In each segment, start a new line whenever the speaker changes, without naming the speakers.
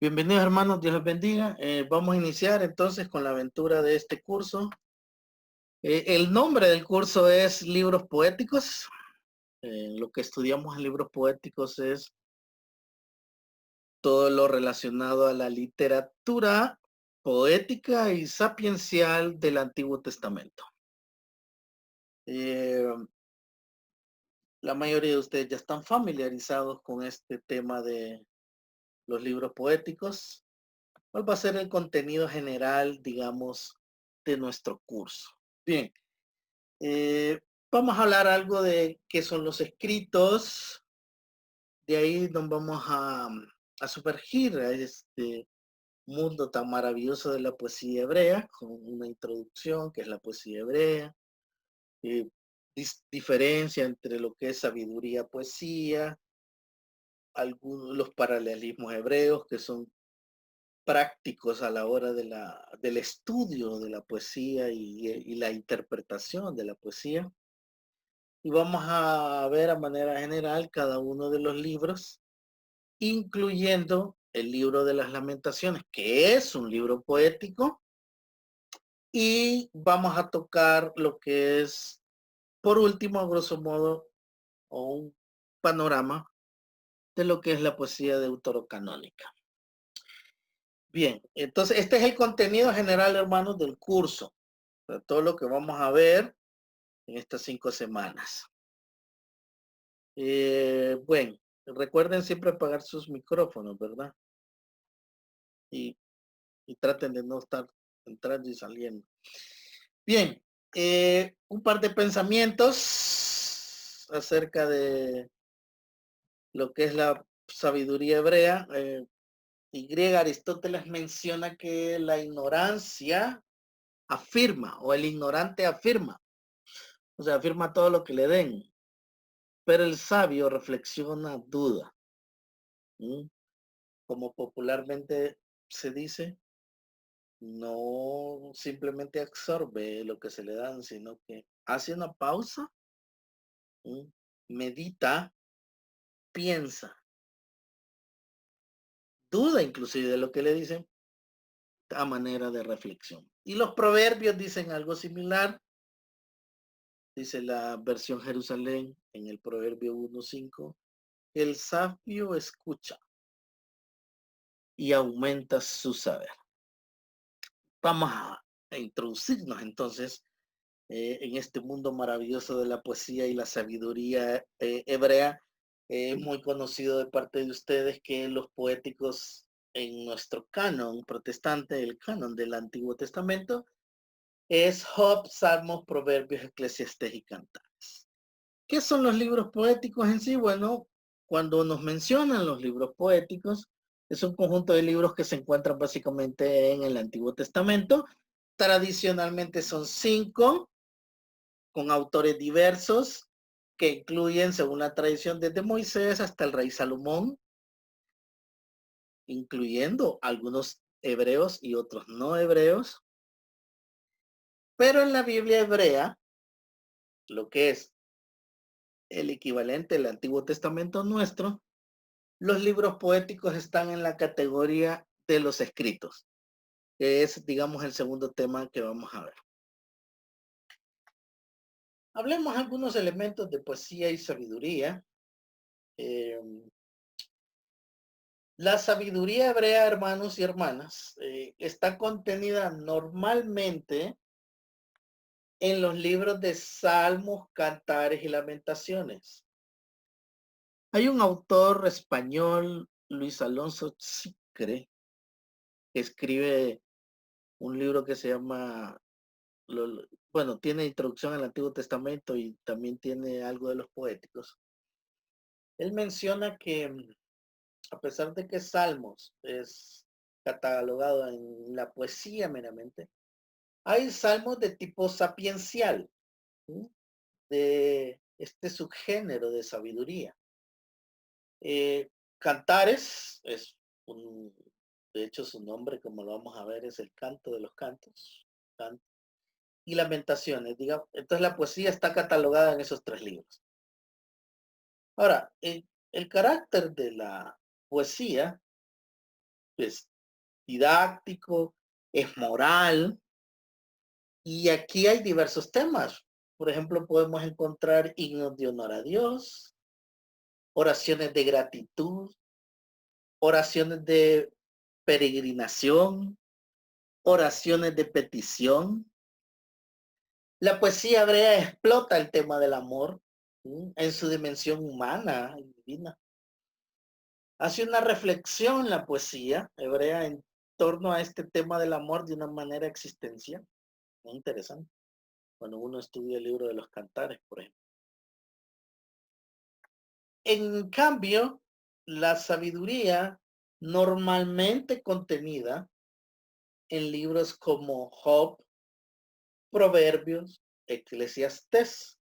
Bienvenidos hermanos, Dios les bendiga. Vamos a iniciar entonces con la aventura de este curso. El nombre del curso es Libros Poéticos. Lo que estudiamos en libros poéticos es todo lo relacionado a la literatura poética y sapiencial del Antiguo Testamento. Eh, la mayoría de ustedes ya están familiarizados con este tema de los libros poéticos. ¿Cuál va a ser el contenido general, digamos, de nuestro curso? Bien, vamos a hablar algo de qué son los escritos. De ahí nos vamos a sumergir a este mundo tan maravilloso de la poesía hebrea, con una introducción que es la poesía hebrea, eh, diferencia entre lo que es sabiduría, poesía, algunos los paralelismos hebreos que son prácticos a la hora del estudio de la poesía y la interpretación de la poesía. Y vamos a ver a manera general cada uno de los libros, incluyendo el libro de las lamentaciones, que es un libro poético, y vamos a tocar lo que es, por último, a grosso modo, o un panorama de lo que es la poesía deuterocanónica. Bien, entonces este es el contenido general, hermanos, del curso, de todo lo que vamos a ver en estas 5 semanas. Bueno, recuerden siempre apagar sus micrófonos, ¿verdad? Y, y traten de no estar entrando y saliendo. Bien, un par de pensamientos acerca de lo que es la sabiduría hebrea. Aristóteles menciona que la ignorancia afirma, o el ignorante afirma, o sea, afirma todo lo que le den, pero el sabio reflexiona, duda. ¿Mm? Como popularmente se dice, no simplemente absorbe lo que se le dan, sino que hace una pausa, medita, piensa, duda inclusive de lo que le dicen a manera de reflexión. Y los proverbios dicen algo similar, dice la versión Jerusalén en el proverbio 1:5, el sabio escucha y aumenta su saber. Vamos a introducirnos entonces en este mundo maravilloso de la poesía y la sabiduría hebrea. Es muy conocido de parte de ustedes que los poéticos en nuestro canon protestante, el canon del Antiguo Testamento, es Job, Salmos, Proverbios, Eclesiastés y Cantares. ¿Qué son los libros poéticos en sí? Bueno, cuando nos mencionan los libros poéticos, es un conjunto de libros que se encuentran básicamente en el Antiguo Testamento. Tradicionalmente son 5, con autores diversos que incluyen, según la tradición, desde Moisés hasta el rey Salomón, incluyendo algunos hebreos y otros no hebreos. Pero en la Biblia hebrea, lo que es el equivalente del Antiguo Testamento nuestro, los libros poéticos están en la categoría de los escritos, que es, digamos, el segundo tema que vamos a ver. Hablemos algunos elementos de poesía y sabiduría. Eh, La sabiduría hebrea, hermanos y hermanas, está contenida normalmente en los libros de Salmos, Cantares y Lamentaciones. Hay un autor español, Luis Alonso Chicre, que escribe un libro que se llama, bueno, tiene introducción al Antiguo Testamento y también tiene algo de los poéticos. Él menciona que a pesar de que Salmos es catalogado en la poesía meramente, hay salmos de tipo sapiencial, ¿sí? De este subgénero de sabiduría. Cantares es un, de hecho su nombre, como lo vamos a ver, es el canto de los cantos. Y lamentaciones, digamos. Entonces la poesía está catalogada en esos 3 libros. Ahora, el carácter de la poesía es didáctico, es moral, y aquí hay diversos temas. Por ejemplo, podemos encontrar himnos de honor a Dios, oraciones de gratitud, oraciones de peregrinación, oraciones de petición. La poesía hebrea explota el tema del amor, ¿sí?, en su dimensión humana y divina. Hace una reflexión en la poesía hebrea en torno a este tema del amor de una manera existencial. Muy interesante. Cuando uno estudia el libro de los cantares, por ejemplo. En cambio, la sabiduría normalmente contenida en libros como Job, Proverbios, Eclesiastés.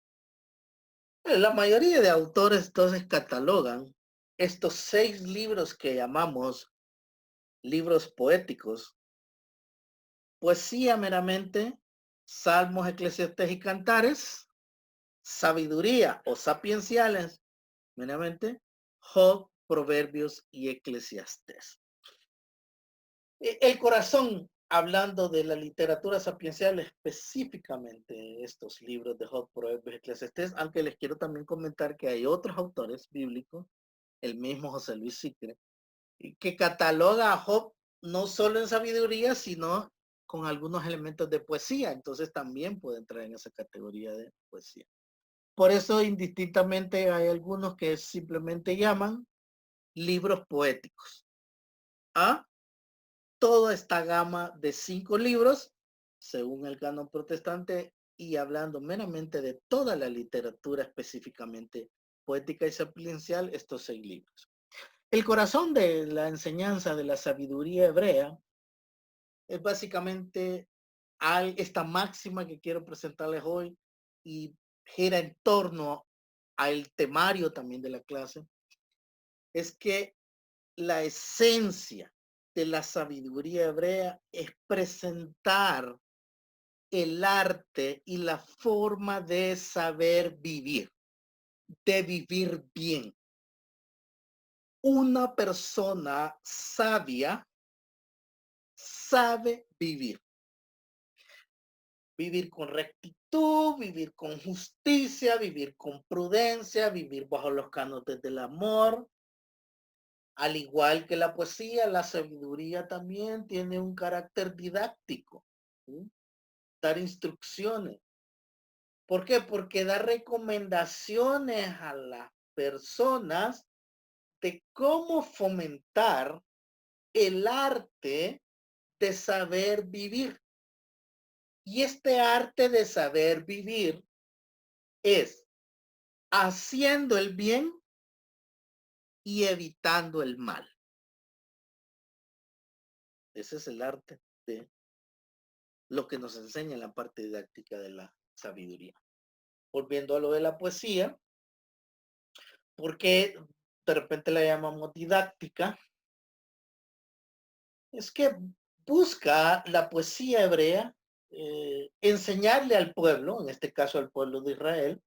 La mayoría de autores entonces catalogan estos 6 libros que llamamos libros poéticos, poesía meramente, salmos, eclesiastés y cantares, sabiduría o sapienciales meramente, Job, Proverbios y Eclesiastés. El corazón, hablando de la literatura sapiencial, específicamente estos libros de Job, Proverbios y Eclesiastés, aunque les quiero también comentar que hay otros autores bíblicos, el mismo José Luis Sicre, que cataloga a Job no solo en sabiduría, sino con algunos elementos de poesía, entonces también puede entrar en esa categoría de poesía. Por eso, indistintamente, hay algunos que simplemente llaman libros poéticos a toda esta gama de 5 libros, según el canon protestante, y hablando meramente de toda la literatura específicamente poética y sapiencial, estos 6 libros. El corazón de la enseñanza de la sabiduría hebrea es básicamente esta máxima que quiero presentarles hoy y gira en torno al temario también de la clase, es que la esencia de la sabiduría hebrea es presentar el arte y la forma de saber vivir, de vivir bien. Una persona sabia sabe vivir. Vivir con rectitud, vivir con justicia, vivir con prudencia, vivir bajo los cánones del amor. Al igual que la poesía, la sabiduría también tiene un carácter didáctico, ¿sí? Dar instrucciones. ¿Por qué? Porque da recomendaciones a las personas de cómo fomentar el arte de saber vivir. Y este arte de saber vivir es haciendo el bien y evitando el mal. Ese es el arte de lo que nos enseña en la parte didáctica de la sabiduría. Volviendo a lo de la poesía, porque de repente la llamamos didáctica, es que busca la poesía hebrea enseñarle al pueblo, en este caso al pueblo de Israel,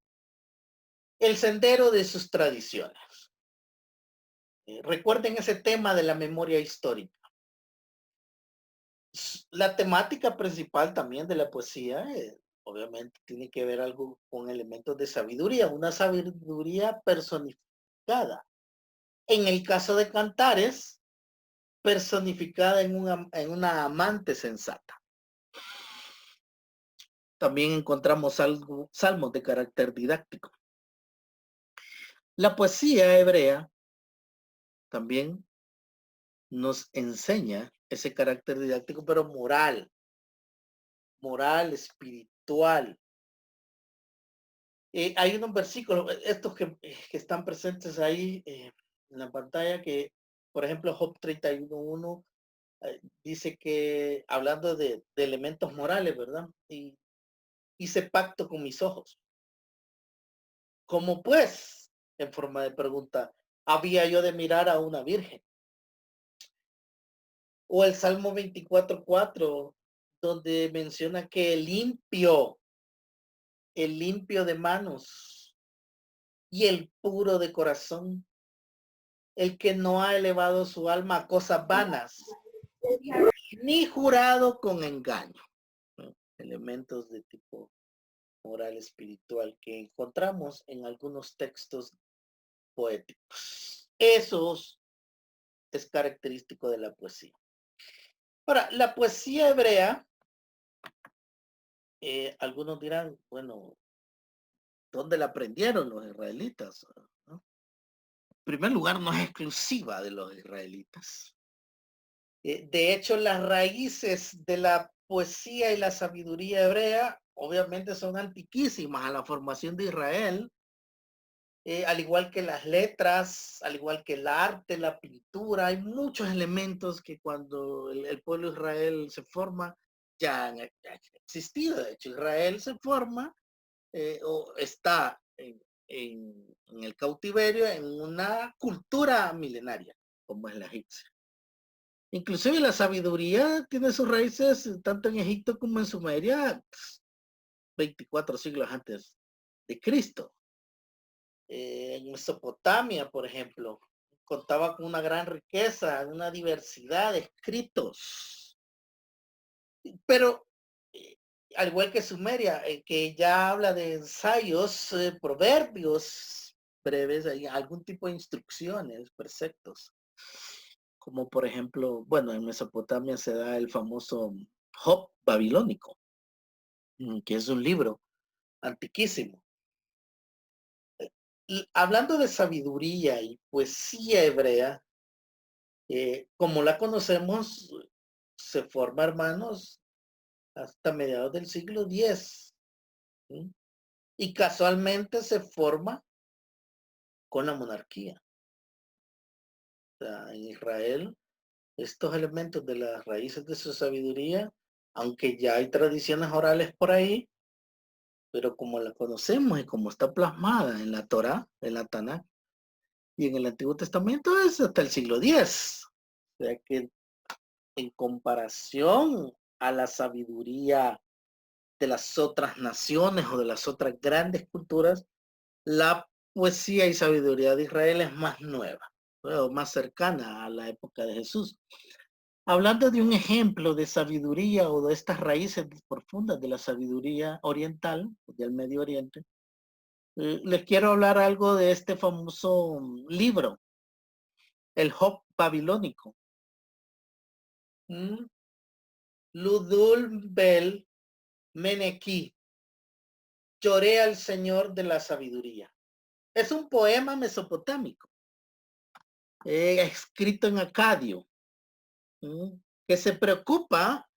el sendero de sus tradiciones. Recuerden ese tema de la memoria histórica. La temática principal también de la poesía, obviamente, tiene que ver algo con elementos de sabiduría, una sabiduría personificada. En el caso de Cantares, personificada en una amante sensata. También encontramos salmos de carácter didáctico. La poesía hebrea también nos enseña ese carácter didáctico, pero moral, espiritual. Hay unos versículos, estos que están presentes ahí en la pantalla, que, por ejemplo, Job 31:1 dice que, hablando de elementos morales, ¿verdad? Y hice pacto con mis ojos. ¿Cómo pues? En forma de pregunta, había yo de mirar a una virgen. O el Salmo 24:4, donde menciona que el limpio de manos y el puro de corazón, el que no ha elevado su alma a cosas vanas, ni jurado con engaño. ¿No? Elementos de tipo moral espiritual que encontramos en algunos textos poéticos. Eso es característico de la poesía. Ahora, la poesía hebrea, algunos dirán, bueno, ¿dónde la aprendieron los israelitas? ¿No? En primer lugar, no es exclusiva de los israelitas. De hecho, las raíces de la poesía y la sabiduría hebrea obviamente son antiquísimas a la formación de Israel, al igual que las letras, al igual que el arte, la pintura. Hay muchos elementos que cuando el pueblo de Israel se forma ya han existido. De hecho, Israel se forma o está en el cautiverio en una cultura milenaria, como es la egipcia. Inclusive la sabiduría tiene sus raíces tanto en Egipto como en Sumeria, 24 siglos antes de Cristo. En Mesopotamia, por ejemplo, contaba con una gran riqueza, una diversidad de escritos. Pero, al igual que Sumeria, que ya habla de ensayos, proverbios breves, hay algún tipo de instrucciones, preceptos. Como por ejemplo, bueno, en Mesopotamia se da el famoso Job babilónico, que es un libro antiquísimo. Y hablando de sabiduría y poesía hebrea, como la conocemos, se forma, hermanos, hasta mediados del siglo X. ¿Sí? Y casualmente se forma con la monarquía. O sea, en Israel, estos elementos de las raíces de su sabiduría, aunque ya hay tradiciones orales por ahí, pero como la conocemos y como está plasmada en la Torá, en la Tanakh y en el Antiguo Testamento, es hasta el siglo X. O sea que en comparación a la sabiduría de las otras naciones o de las otras grandes culturas, la poesía y sabiduría de Israel es más nueva, o más cercana a la época de Jesús. Hablando de un ejemplo de sabiduría o de estas raíces profundas de la sabiduría oriental, del Medio Oriente, les quiero hablar algo de este famoso libro, el Job babilónico. Ludul Bel Meneki, lloré al Señor de la sabiduría. Es un poema mesopotámico, escrito en acadio, que se preocupa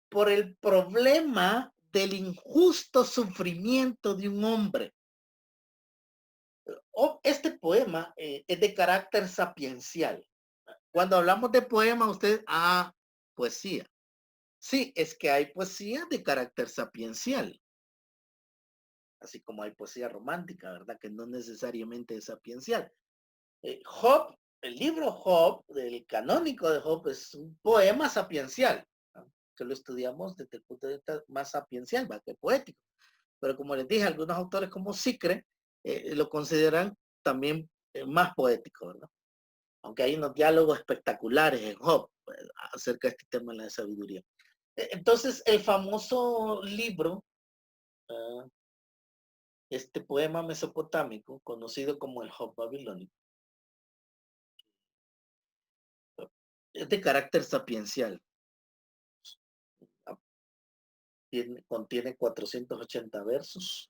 por el problema del injusto sufrimiento de un hombre. Este poema es de carácter sapiencial. Cuando hablamos de poema, usted, poesía. Sí, es que hay poesía de carácter sapiencial, así como hay poesía romántica, ¿verdad? Que no necesariamente es sapiencial. Job, el libro Job, del canónico de Job, es un poema sapiencial, ¿no? Que lo estudiamos desde el punto de vista más sapiencial, más que poético. Pero como les dije, algunos autores como Sicre lo consideran también más poético, ¿verdad? Aunque hay unos diálogos espectaculares en Job acerca de este tema de la sabiduría. Entonces, el famoso libro, este poema mesopotámico, conocido como el Job babilónico, es de carácter sapiencial. Contiene 480 versos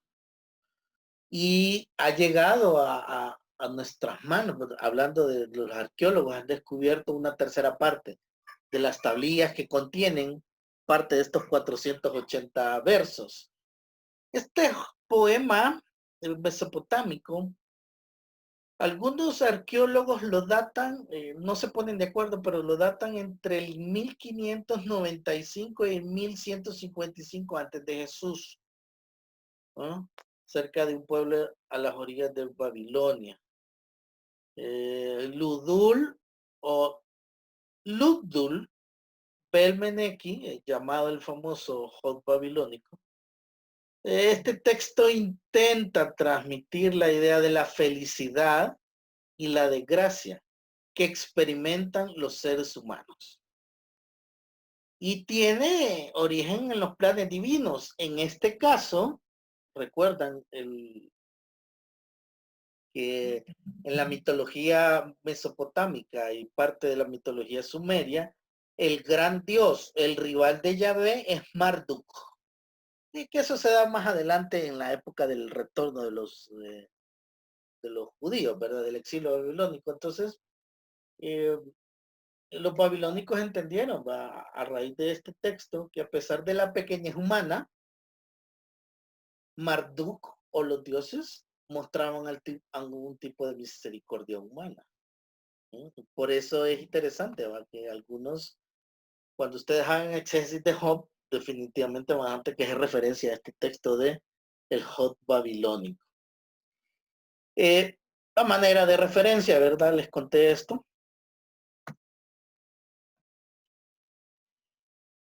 y ha llegado a nuestras manos. Hablando de los arqueólogos, han descubierto una tercera parte de las tablillas que contienen parte de estos 480 versos. Este poema mesopotámico, algunos arqueólogos lo datan, no se ponen de acuerdo, pero lo datan entre el 1595 y el 1155 antes de Jesús, ¿no? Cerca de un pueblo a las orillas de Babilonia. Ludul o Ludul Belmeneki, llamado el famoso Job babilónico. Este texto intenta transmitir la idea de la felicidad y la desgracia que experimentan los seres humanos. Y tiene origen en los planes divinos. En este caso, recuerdan que en la mitología mesopotámica y parte de la mitología sumeria, el gran dios, el rival de Yahvé, es Marduk. Y que eso se da más adelante en la época del retorno de los judíos, ¿verdad? Del exilio babilónico. Entonces, los babilónicos entendieron a raíz de este texto que a pesar de la pequeñez humana, Marduk o los dioses mostraban algún tipo de misericordia humana. Por eso es interesante, ¿va? Que algunos, cuando ustedes hagan exégesis de Job, definitivamente van a tener que hacer referencia a este texto de el Job babilónico. A manera de referencia, ¿verdad? Les conté esto.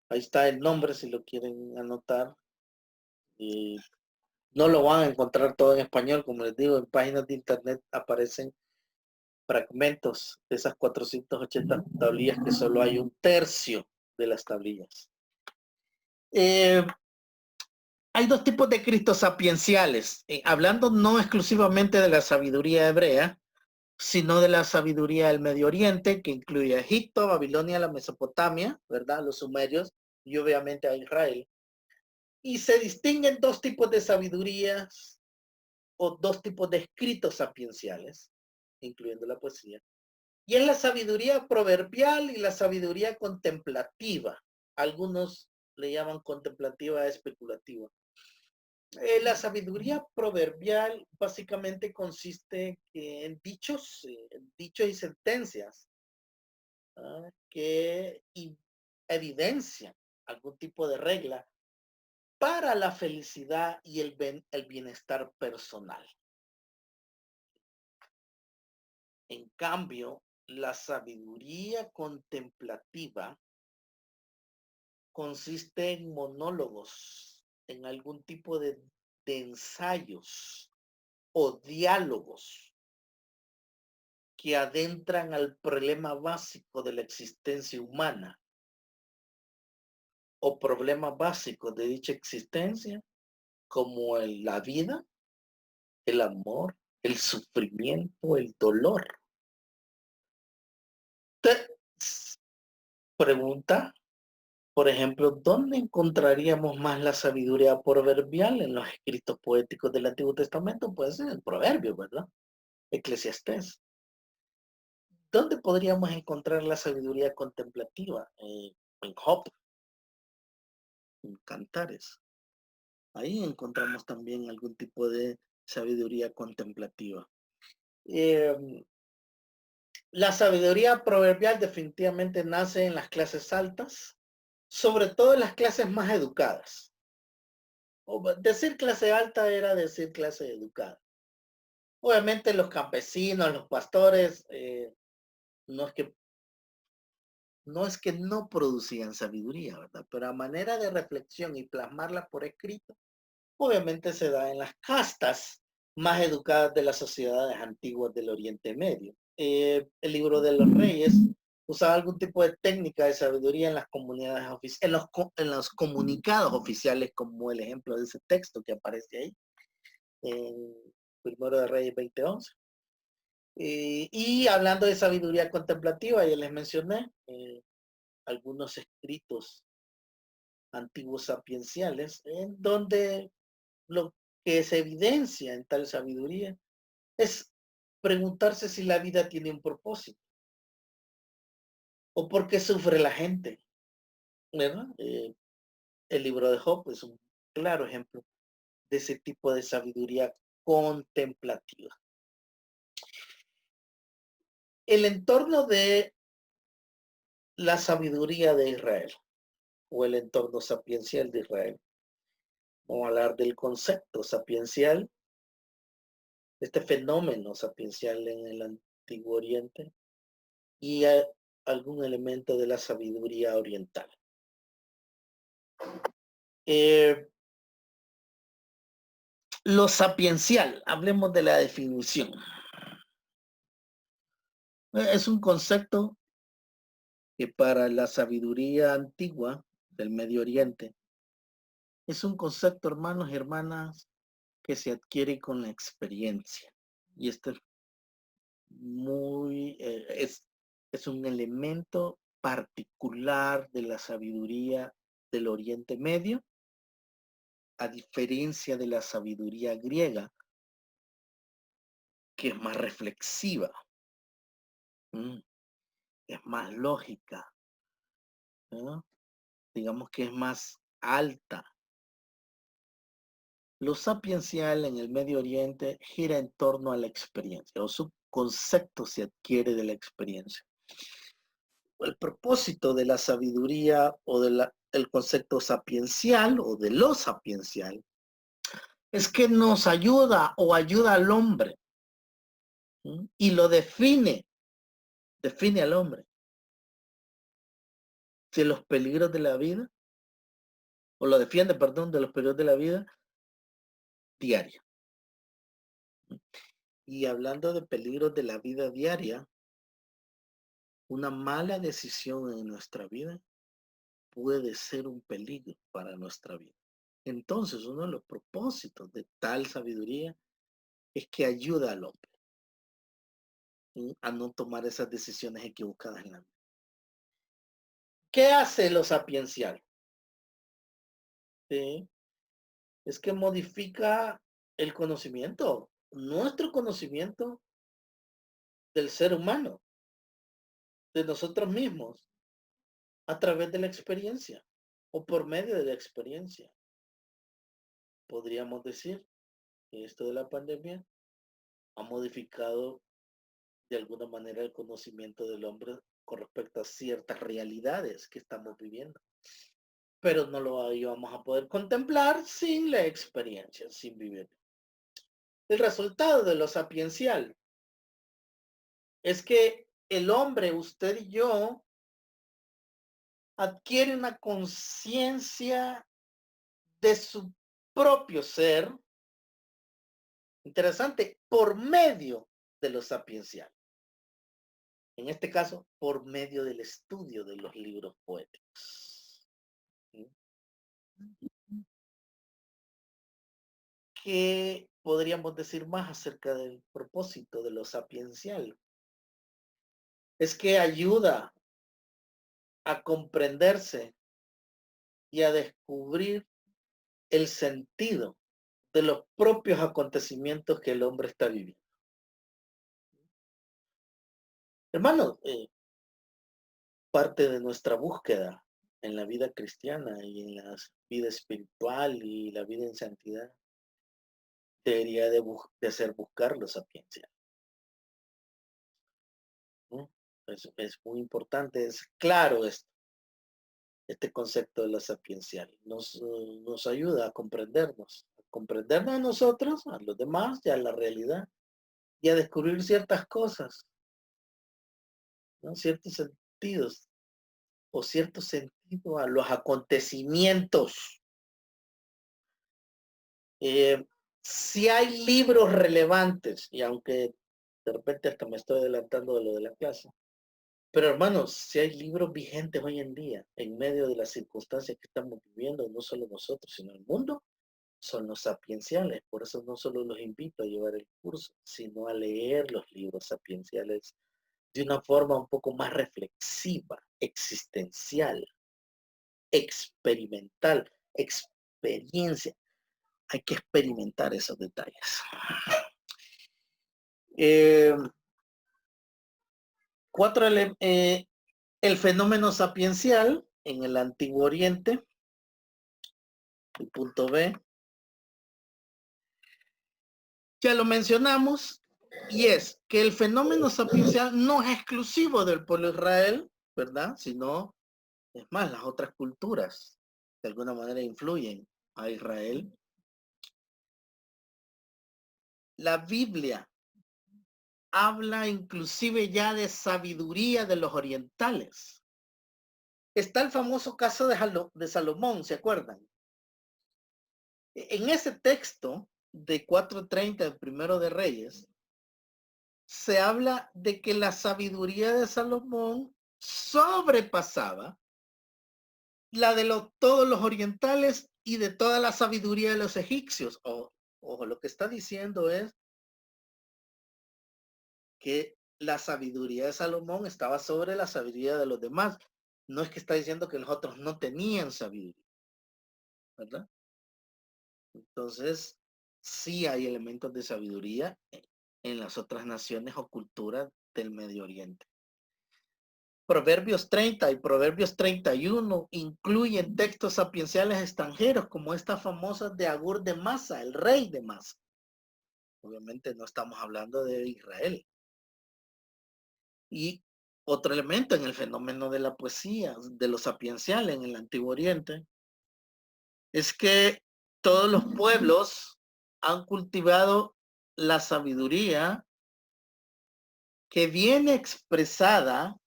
Ahí está el nombre si lo quieren anotar. No lo van a encontrar todo en español, como les digo, en páginas de internet aparecen fragmentos de esas 480 tablillas que solo hay un tercio de las tablillas. Hay dos tipos de Cristos sapienciales, hablando no exclusivamente de la sabiduría hebrea, sino de la sabiduría del Medio Oriente, que incluye a Egipto, Babilonia, la Mesopotamia, ¿verdad? Los sumerios y obviamente a Israel. Y se distinguen dos tipos de sabidurías o dos tipos de escritos sapienciales, incluyendo la poesía. Y es la sabiduría proverbial y la sabiduría contemplativa. Algunos le llaman contemplativa especulativa. La sabiduría proverbial básicamente consiste en dichos y sentencias que evidencian algún tipo de regla para la felicidad y el bienestar personal. En cambio, la sabiduría contemplativa consiste en monólogos, en algún tipo de ensayos o diálogos que adentran al problema básico de la existencia humana o problema básico de dicha existencia, como la vida, el amor, el sufrimiento, el dolor. Te pregunta, por ejemplo, ¿dónde encontraríamos más la sabiduría proverbial en los escritos poéticos del Antiguo Testamento? Pues en el Proverbio, ¿verdad? Eclesiastés. ¿Dónde podríamos encontrar la sabiduría contemplativa? En Job, en Cantares. Ahí encontramos también algún tipo de sabiduría contemplativa. La sabiduría proverbial definitivamente nace en las clases altas, sobre todo en las clases más educadas. Decir clase alta era decir clase educada. Obviamente los campesinos, los pastores, no es que no producían sabiduría, ¿verdad? Pero a manera de reflexión y plasmarla por escrito, obviamente se da en las castas más educadas de las sociedades antiguas del Oriente Medio. El libro de los Reyes usaba algún tipo de técnica de sabiduría en las comunidades oficiales, en los comunicados oficiales, como el ejemplo de ese texto que aparece ahí, en Primero de Reyes 20:11. Y hablando de sabiduría contemplativa, ya les mencioné algunos escritos antiguos sapienciales, en donde lo que se evidencia en tal sabiduría es preguntarse si la vida tiene un propósito o por qué sufre la gente, ¿verdad? El libro de Job es un claro ejemplo de ese tipo de sabiduría contemplativa. El entorno de la sabiduría de Israel o el entorno sapiencial de Israel. Vamos a hablar del concepto sapiencial, este fenómeno sapiencial en el Antiguo Oriente y algún elemento de la sabiduría oriental. Lo sapiencial, hablemos de la definición. Es un concepto que para la sabiduría antigua del Medio Oriente es un concepto, hermanos y hermanas, que se adquiere con la experiencia. Y este es muy, es un elemento particular de la sabiduría del Oriente Medio, a diferencia de la sabiduría griega, que es más reflexiva, es más lógica, ¿no? Digamos que es más alta. Lo sapiencial en el Medio Oriente gira en torno a la experiencia, o su concepto se adquiere de la experiencia. El propósito de la sabiduría o el concepto sapiencial o de lo sapiencial es que nos ayuda o ayuda al hombre, ¿sí? Y lo define al hombre de los peligros de la vida, o lo defiende, perdón, de los peligros de la vida diaria. Y hablando de peligros de la vida diaria, una mala decisión en nuestra vida puede ser un peligro para nuestra vida. Entonces, uno de los propósitos de tal sabiduría es que ayuda al hombre, ¿sí?, a no tomar esas decisiones equivocadas en la vida. ¿Qué hace lo sapiencial? ¿Sí? Es que modifica el conocimiento, nuestro conocimiento del ser humano, de nosotros mismos, a través de la experiencia o por medio de la experiencia. Podríamos decir que esto de la pandemia ha modificado de alguna manera el conocimiento del hombre con respecto a ciertas realidades que estamos viviendo. Pero no lo íbamos a poder contemplar sin la experiencia, sin vivir. El resultado de lo sapiencial es que el hombre, usted y yo, adquiere una conciencia de su propio ser, interesante, por medio de lo sapiencial. En este caso, por medio del estudio de los libros poéticos. ¿Qué podríamos decir más acerca del propósito de lo sapiencial? Es que ayuda a comprenderse y a descubrir el sentido de los propios acontecimientos que el hombre está viviendo. Hermano, parte de nuestra búsqueda en la vida cristiana y en la vida espiritual y la vida en santidad debería de ser buscar la sapiencia, ¿no? Es muy importante, es claro este concepto de la sapiencial. Nos ayuda a comprendernos a nosotros, a los demás y a la realidad, y a descubrir ciertas cosas, ¿no? Ciertos sentidos o cierto sentido a los acontecimientos. Si hay libros relevantes, y aunque de repente hasta me estoy adelantando de lo de la clase, pero hermanos, si hay libros vigentes hoy en día, en medio de las circunstancias que estamos viviendo, no solo nosotros, sino el mundo, son los sapienciales. Por eso no solo los invito a llevar el curso, sino a leer los libros sapienciales de una forma un poco más reflexiva, existencial, experimental, experiencia. Hay que experimentar esos detalles. El fenómeno sapiencial en el Antiguo Oriente, el punto B, ya lo mencionamos, y es que el fenómeno sapiencial no es exclusivo del pueblo de Israel, ¿verdad? Sino, es más, las otras culturas de alguna manera influyen a Israel. La Biblia habla inclusive ya de sabiduría de los orientales. Está el famoso caso de Salomón, ¿se acuerdan? En ese texto de 4:30 del Primero de Reyes, se habla de que la sabiduría de Salomón sobrepasaba la de todos los orientales y de toda la sabiduría de los egipcios. Ojo, lo que está diciendo es que la sabiduría de Salomón estaba sobre la sabiduría de los demás. No es que está diciendo que los otros no tenían sabiduría, ¿verdad? Entonces, sí hay elementos de sabiduría en las otras naciones o culturas del Medio Oriente. Proverbios 30 y Proverbios 31 incluyen textos sapienciales extranjeros como esta famosa de Agur de Masa, el rey de Masa. Obviamente no estamos hablando de Israel. Y otro elemento en el fenómeno de la poesía, de lo sapiencial en el Antiguo Oriente, es que todos los pueblos han cultivado la sabiduría que viene expresada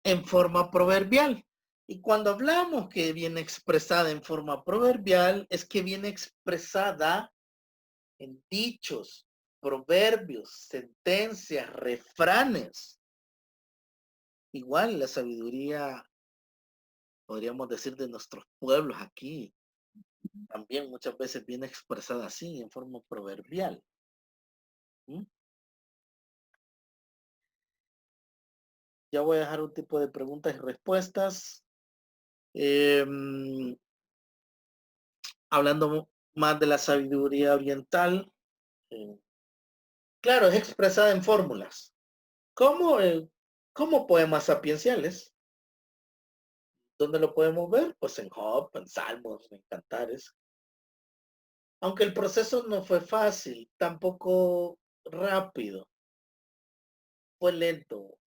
en forma proverbial. Y cuando hablamos que viene expresada en forma proverbial, es que viene expresada en dichos, proverbios, sentencias, refranes. Igual la sabiduría, podríamos decir, de nuestros pueblos aquí, también muchas veces viene expresada así, en forma proverbial. ¿Mm? Ya voy a dejar un tipo de preguntas y respuestas. Hablando más de la sabiduría oriental. Eh, claro, es expresada en fórmulas. ¿Cómo? Como poemas sapienciales. ¿Dónde lo podemos ver? Pues en Job, en Salmos, en Cantares. Aunque el proceso no fue fácil, tampoco rápido, fue lento.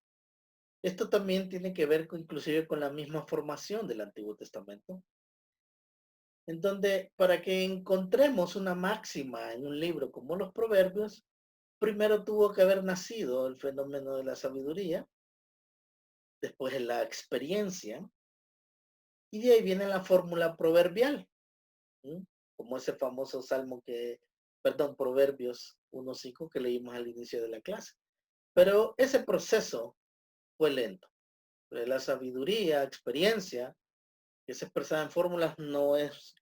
Esto también tiene que ver inclusive con la misma formación del Antiguo Testamento, en donde para que encontremos una máxima en un libro como los Proverbios, primero tuvo que haber nacido el fenómeno de la sabiduría, después la experiencia, y de ahí viene la fórmula proverbial, ¿sí? Como ese famoso salmo Proverbios 1:5 que leímos al inicio de la clase. Pero ese proceso fue lento. La sabiduría, experiencia, que se expresada en fórmulas, no es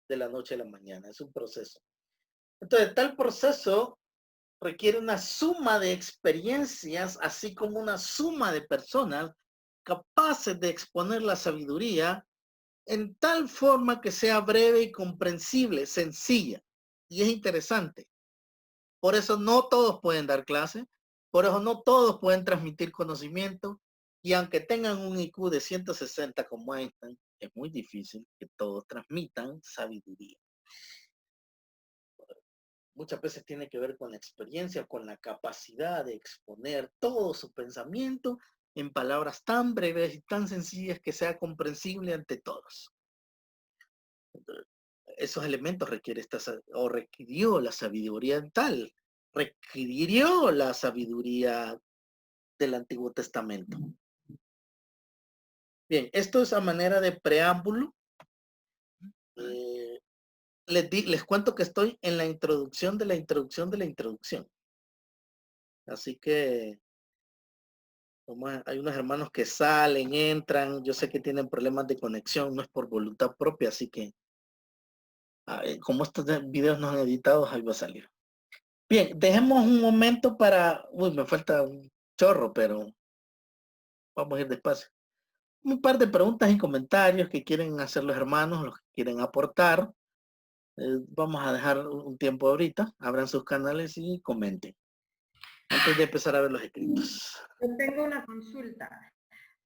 de la noche a la mañana, es un proceso. Entonces, tal proceso requiere una suma de experiencias, así como una suma de personas capaces de exponer la sabiduría en tal forma que sea breve y comprensible, sencilla. Y es interesante. Por eso no todos pueden dar clase, por eso no todos pueden transmitir conocimiento, y aunque tengan un IQ de 160 como Einstein, es muy difícil que todos transmitan sabiduría. Muchas veces tiene que ver con la experiencia, con la capacidad de exponer todo su pensamiento en palabras tan breves y tan sencillas que sea comprensible ante todos. Entonces, esos elementos requirió la sabiduría tal, requirió la sabiduría del Antiguo Testamento. Bien, esto es a manera de preámbulo. Les cuento que estoy en la introducción de la introducción de la introducción. Así que hay unos hermanos que salen, entran. Yo sé que tienen problemas de conexión, no es por voluntad propia, así que como estos videos no han editado, ahí va a salir. Bien, dejemos un momento para... Uy, me falta un chorro, pero vamos a ir despacio. Un par de preguntas y comentarios que quieren hacer los hermanos, los que quieren aportar. Vamos a dejar un tiempo ahorita, abran sus canales y comenten. Antes de empezar a ver los escritos.
Yo tengo una consulta.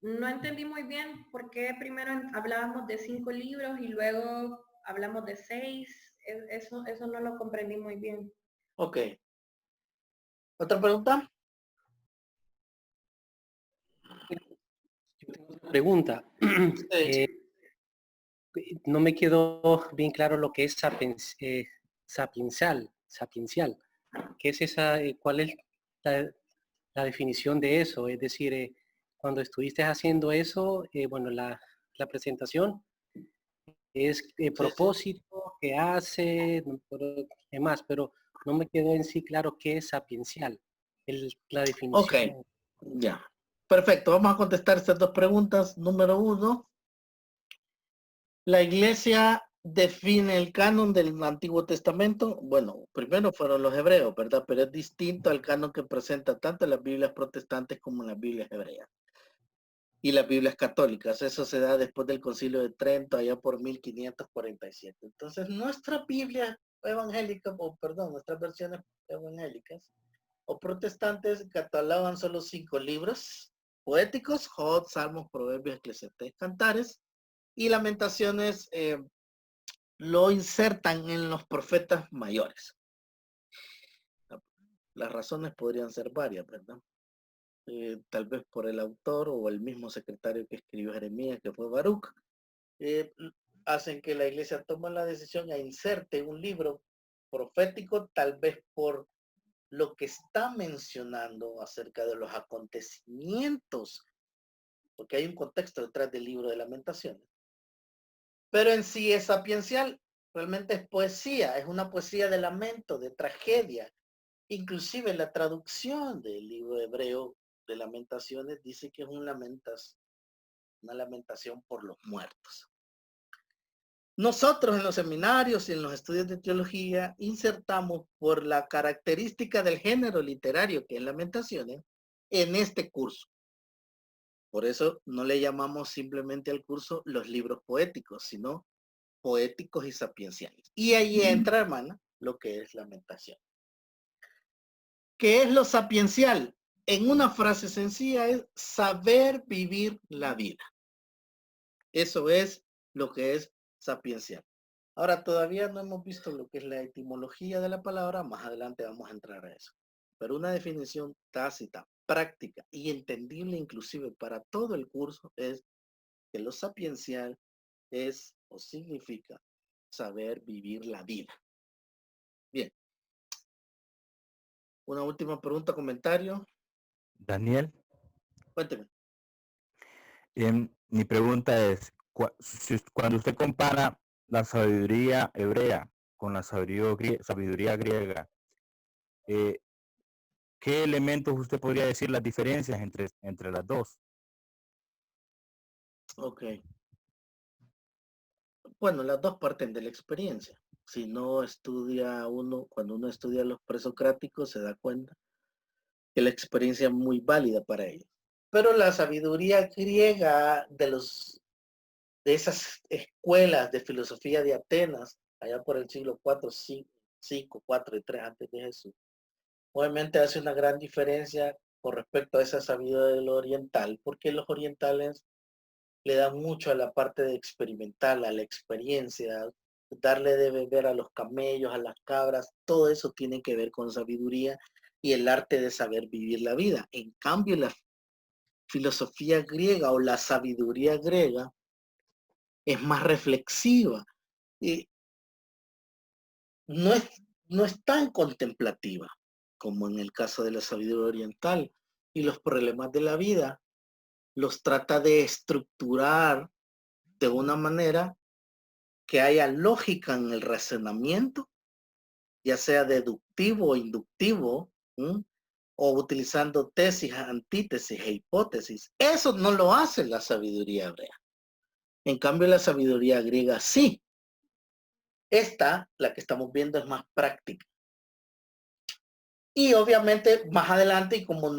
No entendí muy bien por qué primero hablábamos de 5 libros y luego hablamos de 6. Eso no lo comprendí muy bien.
Ok. ¿Otra pregunta?
Yo tengo otra pregunta.
Sí.
No me quedó bien claro lo que es sapiencial. ¿Qué es esa? ¿Cuál es la definición de eso? Es decir, cuando estuviste haciendo eso, bueno, la presentación es propósito, qué hace, demás, pero no me quedó en sí claro qué es sapiencial. la
Ok,
definición.
ya. Perfecto, vamos a contestar estas dos preguntas. Número uno, la iglesia define el canon del Antiguo Testamento. Bueno, primero fueron los hebreos, ¿verdad? Pero es distinto al canon que presenta tanto las Biblias protestantes como las Biblias hebreas y las Biblias católicas. Eso se da después del Concilio de Trento, allá por 1547. Entonces, nuestra Biblia evangélica, o perdón, nuestras versiones evangélicas o protestantes catalogan solo 5 libros poéticos: Job, Salmos, Proverbios, Eclesiastés, Cantares, y Lamentaciones lo insertan en los profetas mayores. Las razones podrían ser varias, ¿verdad? Tal vez por el autor o el mismo secretario que escribió Jeremías, que fue Baruch, hacen que la iglesia tome la decisión e inserte un libro profético, tal vez por lo que está mencionando acerca de los acontecimientos, porque hay un contexto detrás del libro de Lamentaciones. Pero en sí es sapiencial, realmente es poesía, es una poesía de lamento, de tragedia. Inclusive la traducción del libro hebreo de Lamentaciones dice que es una lamentación por los muertos. Nosotros en los seminarios y en los estudios de teología insertamos, por la característica del género literario que es Lamentaciones, en este curso. Por eso no le llamamos simplemente al curso los libros poéticos, sino poéticos y sapienciales. Y ahí entra, hermana, lo que es Lamentación. ¿Qué es lo sapiencial? En una frase sencilla es saber vivir la vida. Eso es lo que es sapiencial. Ahora, todavía no hemos visto lo que es la etimología de la palabra, más adelante vamos a entrar a eso. Pero una definición tácita, práctica y entendible inclusive para todo el curso es que lo sapiencial es o significa saber vivir la vida. Bien. Una última pregunta, comentario.
Daniel,
Cuénteme.
mi pregunta es, cuando usted compara la sabiduría hebrea con la sabiduría griega, ¿qué elementos usted podría decir las diferencias entre las dos?
Ok. Bueno, las dos parten de la experiencia. Si no estudia uno, cuando uno estudia los presocráticos, se da cuenta que la experiencia es muy válida para ellos. Pero la sabiduría griega de esas escuelas de filosofía de Atenas, allá por el siglo 4, 5, 4 y 3 antes de Jesús, obviamente hace una gran diferencia con respecto a esa sabiduría del oriental, porque los orientales le dan mucho a la parte de experimental, a la experiencia, darle de beber a los camellos, a las cabras, todo eso tiene que ver con sabiduría y el arte de saber vivir la vida. En cambio, la filosofía griega o la sabiduría griega es más reflexiva y no es tan contemplativa como en el caso de la sabiduría oriental, y los problemas de la vida los trata de estructurar de una manera que haya lógica en el razonamiento, ya sea deductivo o inductivo, o utilizando tesis, antítesis e hipótesis. Eso no lo hace la sabiduría hebrea. En cambio, la sabiduría griega sí. Esta, la que estamos viendo, es más práctica. Y obviamente más adelante, y como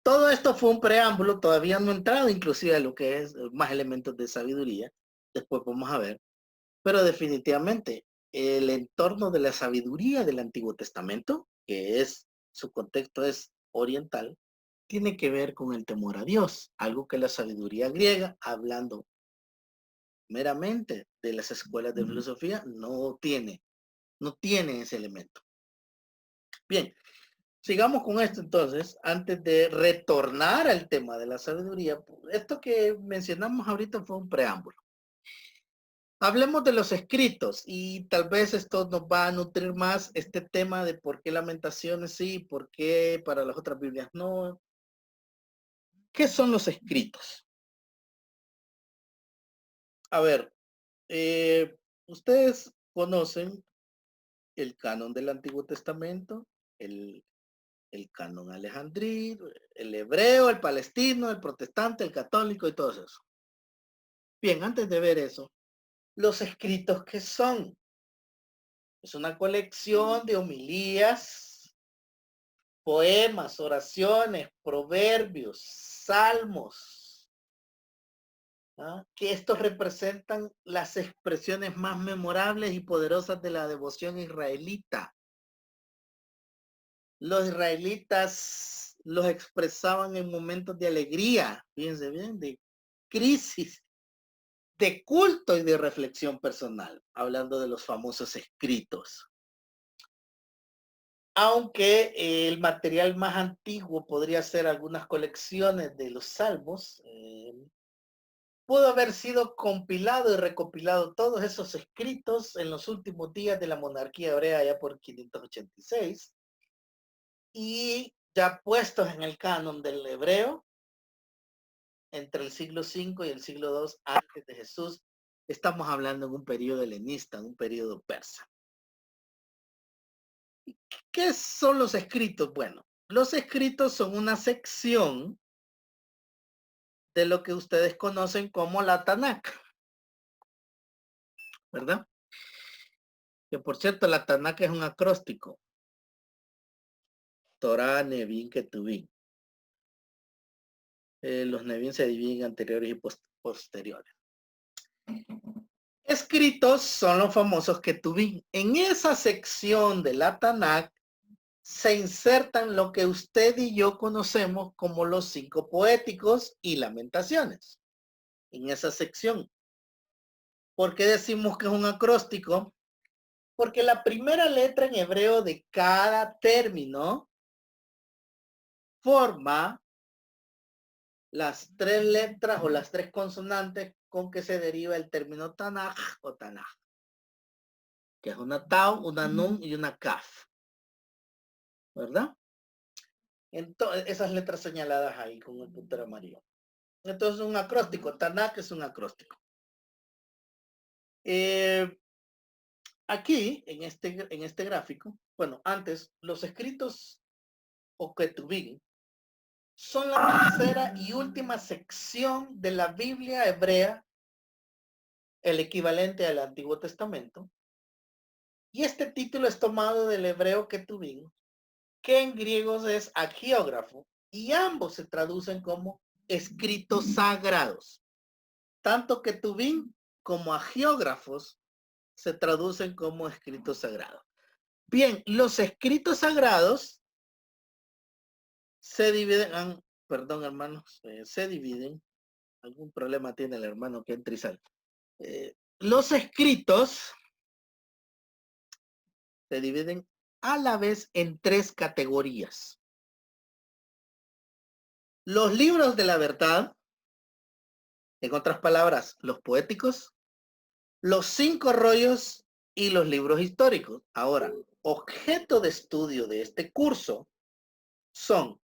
todo esto fue un preámbulo, todavía no he entrado inclusive a lo que es más elementos de sabiduría, después vamos a ver, pero definitivamente el entorno de la sabiduría del Antiguo Testamento, que es, su contexto es oriental, tiene que ver con el temor a Dios, algo que la sabiduría griega, hablando meramente de las escuelas de filosofía, no tiene ese elemento. Bien, sigamos con esto entonces, antes de retornar al tema de la sabiduría. Esto que mencionamos ahorita fue un preámbulo. Hablemos de los escritos y tal vez esto nos va a nutrir más este tema de por qué Lamentaciones sí, por qué para las otras Biblias no. ¿Qué son los escritos? A ver, ustedes conocen el canon del Antiguo Testamento, el el canon alejandrí, el hebreo, el palestino, el protestante, el católico y todo eso. Bien, antes de ver eso, los escritos que son. Es una colección de homilías, poemas, oraciones, proverbios, salmos, ¿ah? Que estos representan las expresiones más memorables y poderosas de la devoción israelita. Los israelitas los expresaban en momentos de alegría, fíjense bien, de crisis, de culto y de reflexión personal, hablando de los famosos escritos. Aunque el material más antiguo podría ser algunas colecciones de los salmos, pudo haber sido compilado y recopilado todos esos escritos en los últimos días de la monarquía hebrea, ya por 586, y ya puestos en el canon del hebreo, entre el siglo V y el siglo II antes de Jesús. Estamos hablando en un periodo helenista, un periodo persa. ¿Qué son los escritos? Bueno, los escritos son una sección de lo que ustedes conocen como la Tanakh, ¿verdad? Que por cierto, la Tanakh es un acróstico. Torah, Nevin, Ketuvim. Los Nevin se dividen anteriores y posteriores. Escritos son los famosos Ketuvim. En esa sección de la Tanakh se insertan lo que usted y yo conocemos como los 5 poéticos y lamentaciones. En esa sección. ¿Por qué decimos que es un acróstico? Porque la primera letra en hebreo de cada término forma las 3 letras o las 3 consonantes con que se deriva el término Tanaj o Tanaj, que es una Tau, una Nun y una Kaf, ¿verdad? Entonces, esas letras señaladas ahí con el puntero amarillo. Entonces, un acróstico, Tanaj es un acróstico. Aquí, en este gráfico, bueno, antes, los escritos o Ketuvim son la tercera y última sección de la Biblia hebrea, el equivalente al Antiguo Testamento. Y este título es tomado del hebreo Ketuvim, que en griego es agiógrafo, y ambos se traducen como escritos sagrados. Tanto Ketuvim como agiógrafos se traducen como escritos sagrados. Bien, los escritos sagrados se dividen, perdón hermanos, se dividen. Algún problema tiene el hermano que entra y sale. Los escritos se dividen a la vez en 3 categorías. Los libros de la verdad, en otras palabras, los poéticos, los 5 rollos y los libros históricos. Ahora, objeto de estudio de este curso son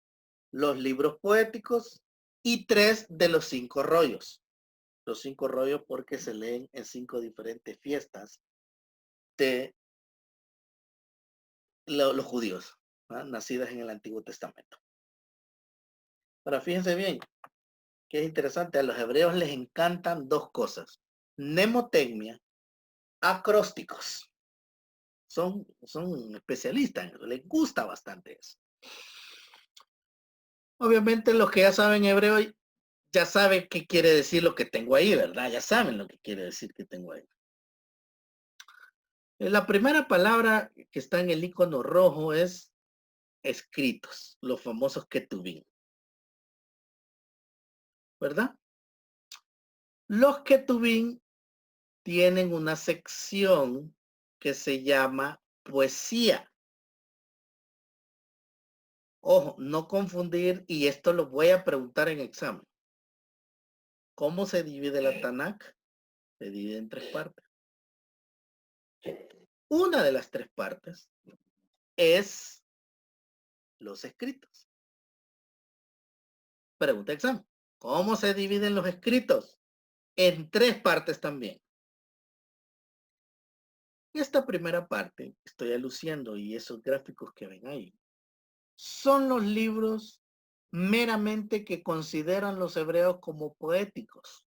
los libros poéticos y 3 de los 5 rollos. Los 5 rollos porque se leen en 5 diferentes fiestas de los judíos, ¿no? Nacidas en el Antiguo Testamento. Ahora, fíjense bien, que es interesante, a los hebreos les encantan 2 cosas. Mnemotecnia, acrósticos. Son especialistas en eso, les gusta bastante eso. Obviamente los que ya saben hebreo ya saben qué quiere decir lo que tengo ahí, ¿verdad? Ya saben lo que quiere decir que tengo ahí. La primera palabra que está en el icono rojo es escritos, los famosos Ketuvim, ¿verdad? Los Ketuvim tienen una sección que se llama poesía. Ojo, no confundir, y esto lo voy a preguntar en examen. ¿Cómo se divide la Tanakh? Se divide en 3 partes. Una de las 3 partes es los escritos. Pregunta de examen. ¿Cómo se dividen los escritos? En 3 partes también. Esta primera parte, estoy aluciendo y esos gráficos que ven ahí, son los libros meramente que consideran los hebreos como poéticos.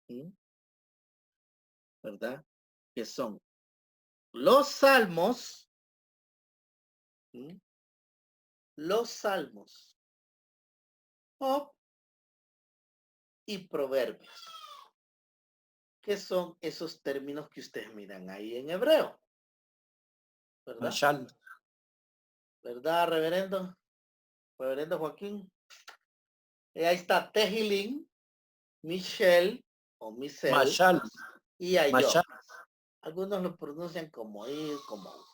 ¿Sí? ¿Verdad? Que son los salmos, ¿sí? Los salmos, Job y proverbios, que son esos términos que ustedes miran ahí en hebreo. ¿Verdad?
Mashal.
¿Verdad, reverendo? Reverendo Joaquín. Ahí está Tehilín, Michel o Michel
Mashal.
y Ayov.
Mashal.
Algunos lo pronuncian como I, como U.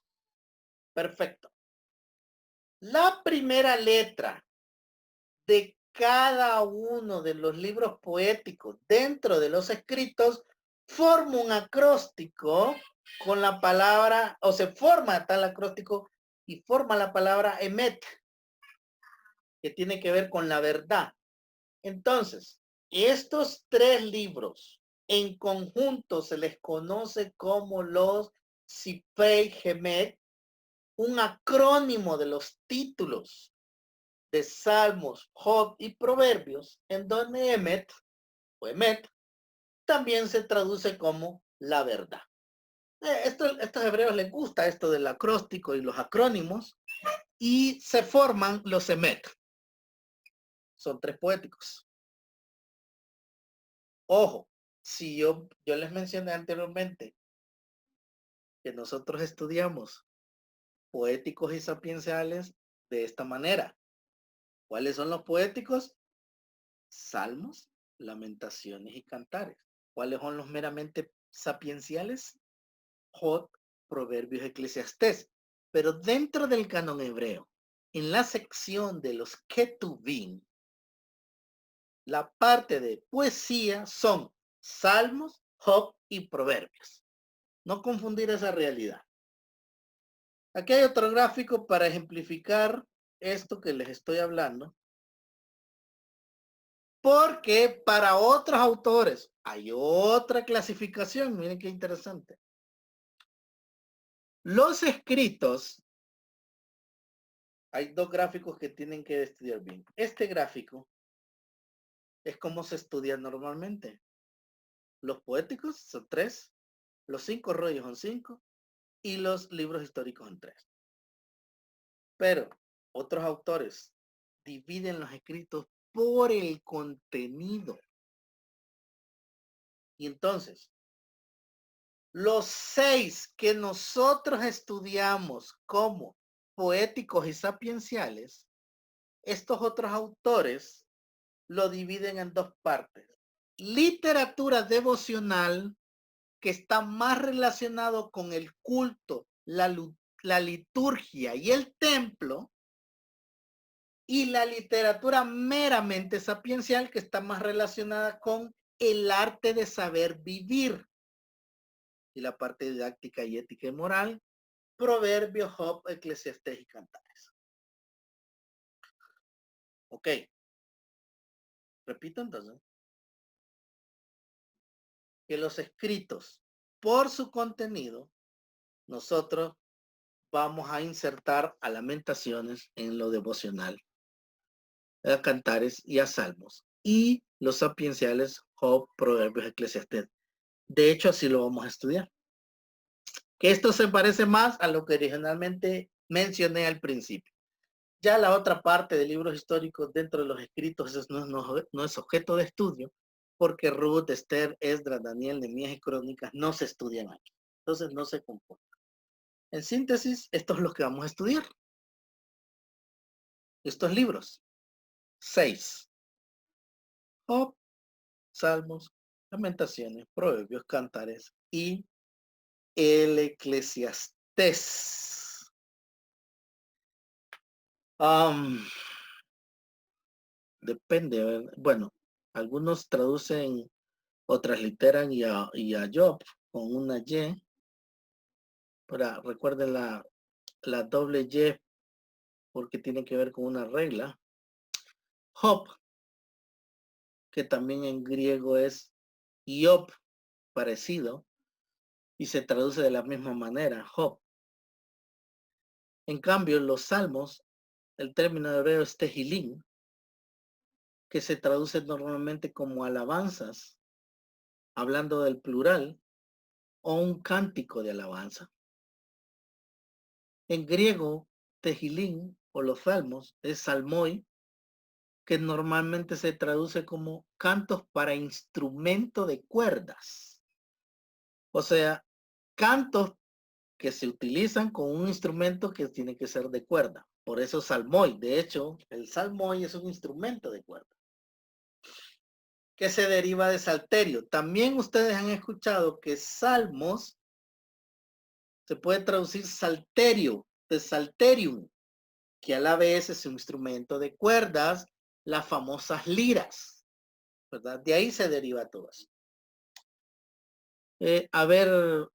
Perfecto. La primera letra de cada uno de los libros poéticos dentro de los escritos forma un acróstico con la palabra, o se forma tal acróstico y forma la palabra emet, que tiene que ver con la verdad. Entonces, estos tres libros en conjunto se les conoce como los Sifrei Hemet, un acrónimo de los títulos de Salmos, Job y Proverbios, en donde Emet o Emet también se traduce como la verdad. Estos hebreos les gusta esto del acróstico y los acrónimos y se forman los Emet. Son tres poéticos. Ojo, si yo les mencioné anteriormente que nosotros estudiamos poéticos y sapienciales de esta manera. ¿Cuáles son los poéticos? Salmos, lamentaciones y cantares. ¿Cuáles son los meramente sapienciales? Job, Proverbios, Eclesiastés. Pero dentro del canon hebreo, en la sección de los Ketuvim, la parte de poesía son Salmos, Job y Proverbios. No confundir esa realidad. Aquí hay otro gráfico para ejemplificar esto que les estoy hablando. Porque para otros autores hay otra clasificación. Miren qué interesante. Los escritos, hay dos gráficos que tienen que estudiar bien. Este gráfico es como se estudia normalmente. Los poéticos son 3, los 5 rollos son 5 y los libros históricos son 3. Pero otros autores dividen los escritos por el contenido. Y entonces, los 6 que nosotros estudiamos como poéticos y sapienciales, estos otros autores lo dividen en 2 partes. Literatura devocional, que está más relacionado con el culto, la liturgia y el templo, y la literatura meramente sapiencial, que está más relacionada con el arte de saber vivir. Y la parte didáctica y ética y moral, Proverbios, Job, Eclesiastés y Cantares. Ok. Repito entonces. Que los escritos, por su contenido, nosotros vamos a insertar a Lamentaciones en lo devocional, a Cantares y a Salmos. Y los sapienciales, Job, Proverbios, Eclesiastés. De hecho, así lo vamos a estudiar. Que esto se parece más a lo que originalmente mencioné al principio. Ya la otra parte de libros históricos dentro de los escritos, eso no es objeto de estudio, porque Ruth, Esther, Esdras, Daniel, Nehemías y Crónicas no se estudian aquí. Entonces no se comportan. En síntesis, esto es lo que vamos a estudiar. Estos libros. 6. Job, Salmos, Lamentaciones, Proverbios, Cantares y el Eclesiastés. Depende. Bueno, algunos traducen o transliteran y a Job con una Y. Pero recuerden la doble Y porque tiene que ver con una regla. Job, que también en griego es Job, parecido, y se traduce de la misma manera, Job. En cambio, los salmos, el término hebreo es tehilín, que se traduce normalmente como alabanzas, hablando del plural, o un cántico de alabanza. En griego, tehilín o los salmos es salmoi, que normalmente se traduce como cantos para instrumento de cuerdas. O sea, cantos que se utilizan con un instrumento que tiene que ser de cuerda. Por eso salmoi. De hecho, el salmoi es un instrumento de cuerda que se deriva de salterio. También ustedes han escuchado que salmos se puede traducir salterio, de salterium, que a la vez es un instrumento de cuerdas, las famosas liras, ¿verdad? De ahí se deriva todo eso. A ver,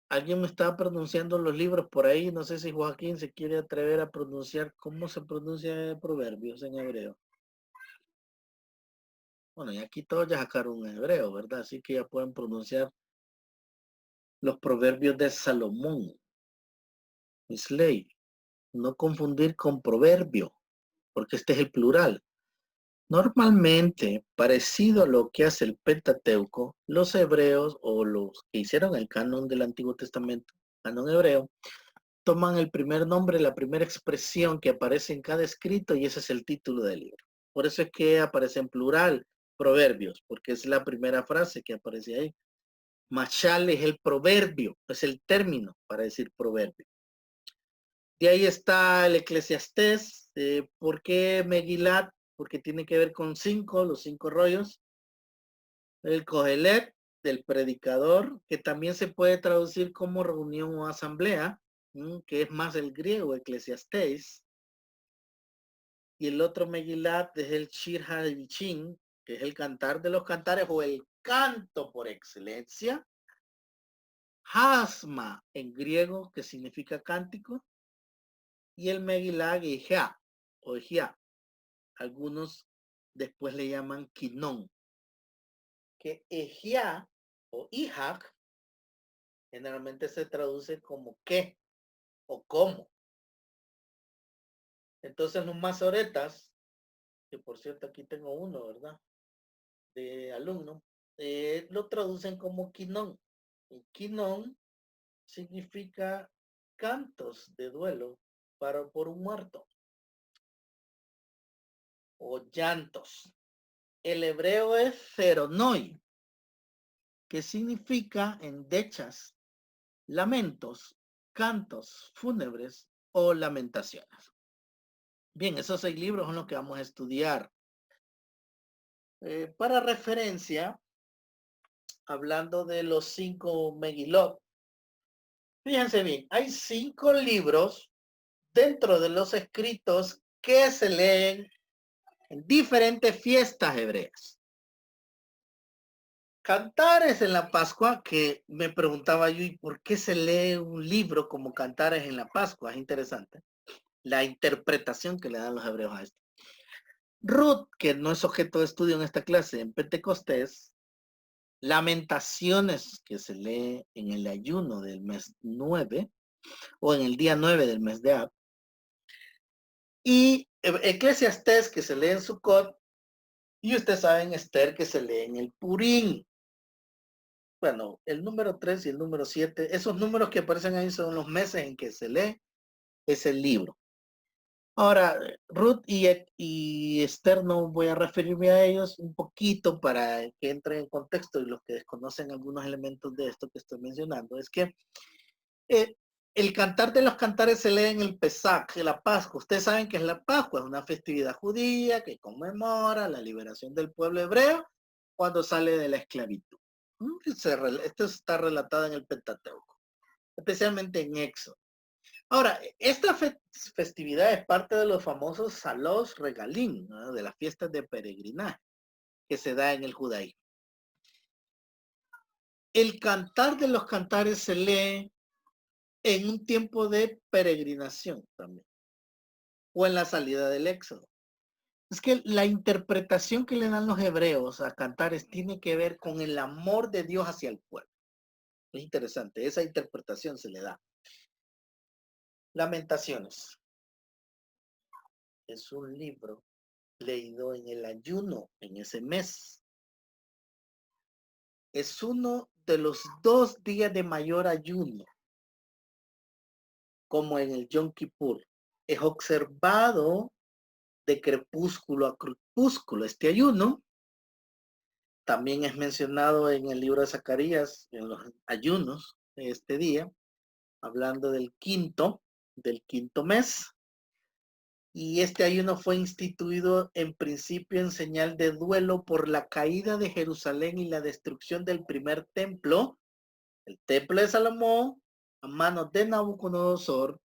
alguien me estaba pronunciando los libros por ahí, no sé si Joaquín se quiere atrever a pronunciar cómo se pronuncia Proverbios en hebreo. Bueno, y aquí todos ya sacaron hebreo, ¿verdad? Así que ya pueden pronunciar los proverbios de Salomón. Misley. No confundir con proverbio, porque este es el plural. Normalmente, parecido a lo que hace el Pentateuco, los hebreos o los que hicieron el canon del Antiguo Testamento, canon hebreo, toman el primer nombre, la primera expresión que aparece en cada escrito y ese es el título del libro. Por eso es que aparece en plural, proverbios, porque es la primera frase que aparece ahí. Mashal es el proverbio, es el término para decir proverbio. De ahí está el Eclesiastés. ¿Por qué Megilat? Porque tiene que ver con los 5 rollos. El Kohelet, del predicador, que también se puede traducir como reunión o asamblea, que es más el griego, Eclesiastés. Y el otro Megilat es el Shir HaDivichin, que es el cantar de los cantares o el canto por excelencia. Hasma, en griego, que significa cántico. Y el Megilat Ejá, o Ejá. Algunos después le llaman Kinón. Que Ejá o Ihak generalmente se traduce como qué o cómo. Entonces los masoretas, que por cierto aquí tengo uno, ¿verdad? De alumno, lo traducen como Kinón. Y Kinón significa cantos de duelo por un muerto o llantos. El hebreo es Zeronoi, que significa endechas, lamentos, cantos fúnebres o lamentaciones. Bien, esos 6 libros son los que vamos a estudiar. Para referencia, hablando de los 5 Megilot, fíjense bien, hay 5 libros dentro de los escritos que se leen en diferentes fiestas hebreas. Cantares en la Pascua, que me preguntaba yo, ¿y por qué se lee un libro como Cantares en la Pascua? Es interesante la interpretación que le dan los hebreos a esto. Ruth, que no es objeto de estudio en esta clase, en Pentecostés, Lamentaciones, que se lee en el ayuno del mes 9, o en el día 9 del mes de Ab, y Eclesiastés, que se lee en Sukkot, y ustedes saben Esther, que se lee en el Purim. Bueno, el número 3 y el número 7, esos números que aparecen ahí son los meses en que se lee ese libro. Ahora, Ruth y Esther no voy a referirme a ellos un poquito para que entren en contexto y los que desconocen algunos elementos de esto que estoy mencionando, es que el cantar de los cantares se lee en el Pesach, la Pascua. Ustedes saben que es la Pascua, es una festividad judía que conmemora la liberación del pueblo hebreo cuando sale de la esclavitud. Esto está relatado en el Pentateuco, especialmente en Éxodo. Ahora, esta festividad es parte de los famosos Salos Regalim, ¿no? De las fiestas de peregrinaje que se da en el judaísmo. El cantar de los cantares se lee en un tiempo de peregrinación también, o en la salida del Éxodo. Es que la interpretación que le dan los hebreos a cantares tiene que ver con el amor de Dios hacia el pueblo. Es interesante, esa interpretación se le da. Lamentaciones. Es un libro leído en el ayuno, en ese mes. Es uno de los 2 días de mayor ayuno, como en el Yom Kippur. Es observado de crepúsculo a crepúsculo este ayuno. También es mencionado en el libro de Zacarías, en los ayunos de este día, hablando del quinto mes. Y este ayuno fue instituido en principio en señal de duelo por la caída de Jerusalén y la destrucción del primer templo, el templo de Salomón, a manos de Nabucodonosor,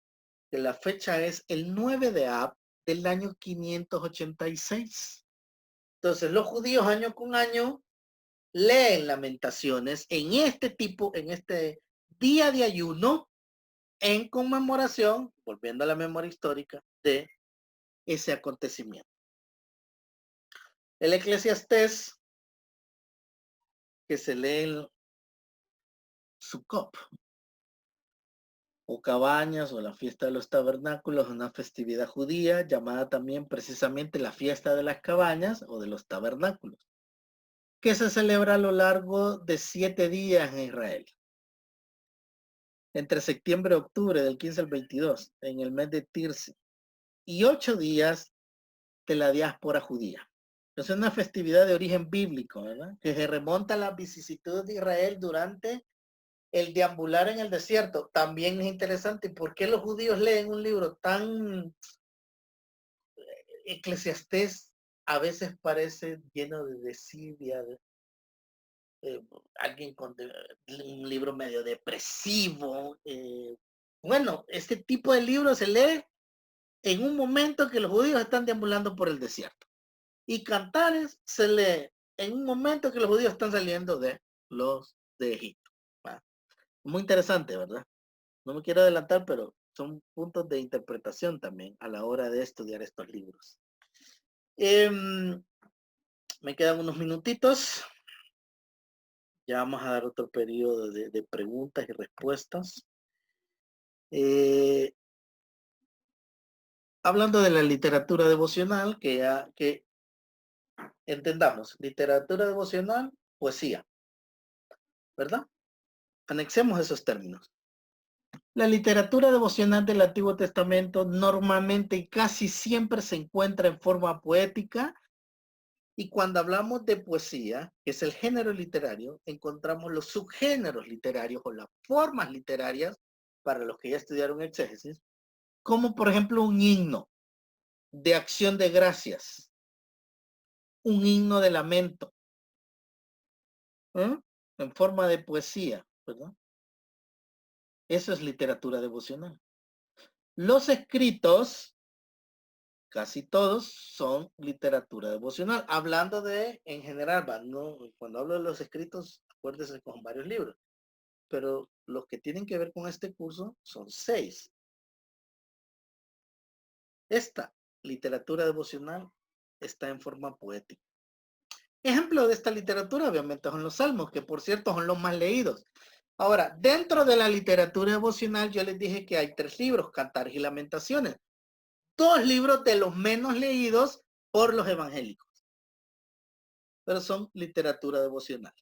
que la fecha es el 9 de Ab del año 586. Entonces los judíos año con año leen Lamentaciones en este día de ayuno, en conmemoración, volviendo a la memoria histórica, de ese acontecimiento. El Eclesiastés, que se lee en Sukkot, o cabañas, o la fiesta de los tabernáculos, una festividad judía llamada también precisamente la fiesta de las cabañas o de los tabernáculos, que se celebra a lo largo de 7 días en Israel, entre septiembre y octubre, del 15 al 22, en el mes de Tirsi, y 8 días de la diáspora judía. Es una festividad de origen bíblico, ¿verdad?, que se remonta a las vicisitudes de Israel durante el deambular en el desierto. También es interesante por qué los judíos leen un libro tan Eclesiastés. A veces parece lleno de desidia, alguien con un libro medio depresivo. Bueno, este tipo de libro se lee en un momento que los judíos están deambulando por el desierto. Y Cantares se lee en un momento que los judíos están saliendo de Egipto. Muy interesante, ¿verdad? No me quiero adelantar, pero son puntos de interpretación también a la hora de estudiar estos libros. Me quedan unos minutitos. Ya vamos a dar otro periodo de preguntas y respuestas. Hablando de la literatura devocional, que entendamos, literatura devocional, poesía, ¿verdad? Anexemos esos términos. La literatura devocional del Antiguo Testamento normalmente y casi siempre se encuentra en forma poética, y cuando hablamos de poesía, que es el género literario, encontramos los subgéneros literarios o las formas literarias, para los que ya estudiaron exégesis, como por ejemplo un himno de acción de gracias, un himno de lamento, en forma de poesía, ¿verdad? Eso es literatura devocional. Los escritos, casi todos, son literatura devocional. Hablando de, en general, no, cuando hablo de los escritos, acuérdese con varios libros, pero los que tienen que ver con este curso son 6. Esta literatura devocional está en forma poética. Ejemplo de esta literatura, obviamente, son los salmos, que por cierto son los más leídos. Ahora, dentro de la literatura devocional, yo les dije que hay 3 libros, Cantares y Lamentaciones. 2 libros de los menos leídos por los evangélicos, pero son literatura devocional.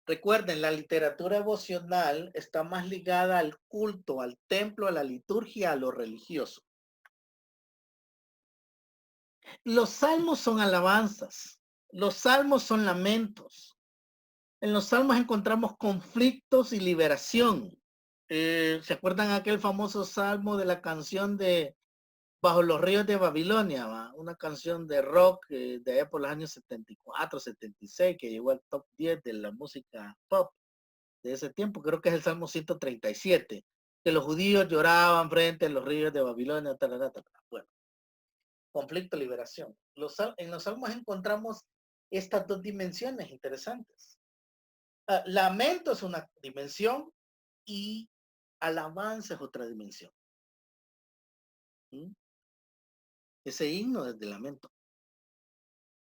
Recuerden, la literatura devocional está más ligada al culto, al templo, a la liturgia, a lo religioso. Los salmos son alabanzas, los salmos son lamentos. En los salmos encontramos conflictos y liberación. ¿Se acuerdan aquel famoso salmo de la canción de Bajo los ríos de Babilonia? ¿Va? Una canción de rock de allá por los años 74, 76, que llegó al top 10 de la música pop de ese tiempo. Creo que es el Salmo 137, que los judíos lloraban frente a los ríos de Babilonia. Bueno, conflicto, liberación. En los salmos encontramos estas 2 dimensiones interesantes. Lamento es una dimensión y alabanza es otra dimensión. Ese himno es de lamento.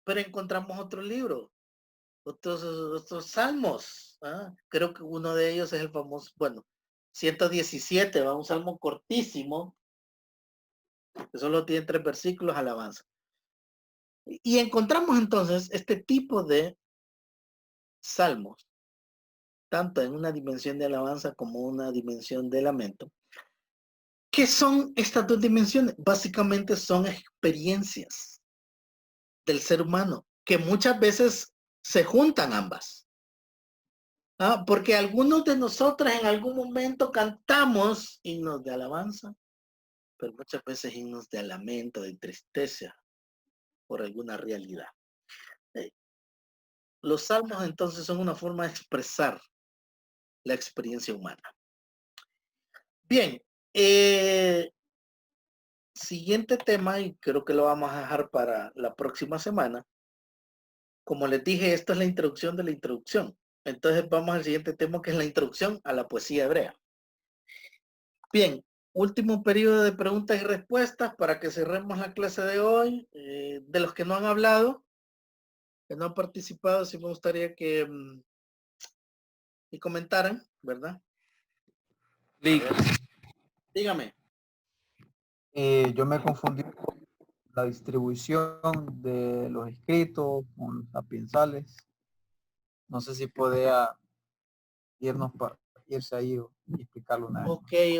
Pero encontramos otro libro, otros salmos. Creo que uno de ellos es el famoso, bueno, 117 va un salmo cortísimo, que solo tiene 3 versículos, alabanza. Y encontramos entonces este tipo de salmos, tanto en una dimensión de alabanza como una dimensión de lamento. ¿Qué son estas dos dimensiones? Básicamente son experiencias del ser humano, que muchas veces se juntan ambas. Porque algunos de nosotros en algún momento cantamos himnos de alabanza, pero muchas veces himnos de lamento, de tristeza por alguna realidad. Los salmos entonces son una forma de expresar la experiencia humana. Bien, siguiente tema, y creo que lo vamos a dejar para la próxima semana. Como les dije, esto es la introducción de la introducción. Entonces vamos al siguiente tema, que es la introducción a la poesía hebrea. Bien, último periodo de preguntas y respuestas para que cerremos la clase de hoy. De los que no han hablado, que no han participado, sí me gustaría que comentaran, ¿verdad? Dígame.
Yo me confundí con la distribución de los escritos, con los sapiensales. No sé si podía irse ahí y explicarlo una vez.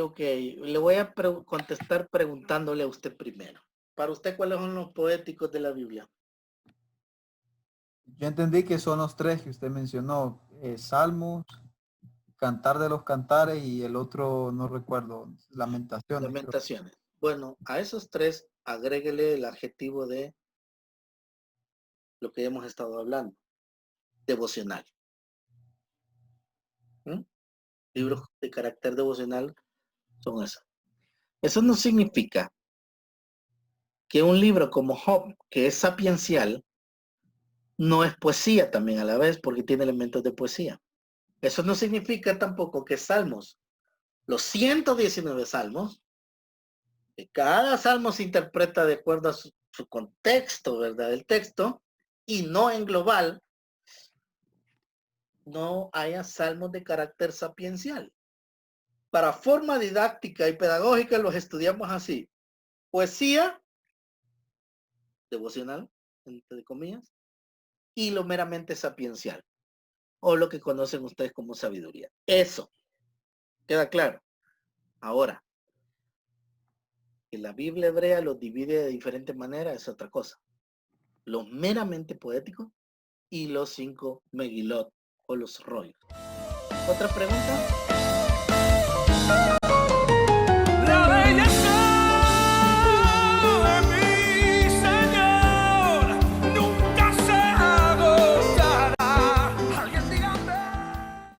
Ok. Le voy a contestar preguntándole a usted primero. Para usted, ¿cuáles son los poéticos de la Biblia?
Yo entendí que son los tres que usted mencionó, Salmos, Cantar de los Cantares y el otro, no recuerdo, Lamentaciones.
Lamentaciones. Bueno, a esos tres agréguele el adjetivo de lo que hemos estado hablando. Devocional. Libros de carácter devocional son esos. Eso no significa que un libro como Job, que es sapiencial, no es poesía también a la vez, porque tiene elementos de poesía. Eso no significa tampoco que Salmos, los 119 Salmos, que cada salmo se interpreta de acuerdo a su contexto, ¿verdad? El texto, y no en global, no haya salmos de carácter sapiencial. Para forma didáctica y pedagógica los estudiamos así. Poesía, devocional, entre comillas, y lo meramente sapiencial, o lo que conocen ustedes como sabiduría. Eso, ¿queda claro? Ahora, que la Biblia hebrea los divide de diferente manera es otra cosa. Los meramente poéticos y los 5 Megilot o los rollos. ¿Otra pregunta?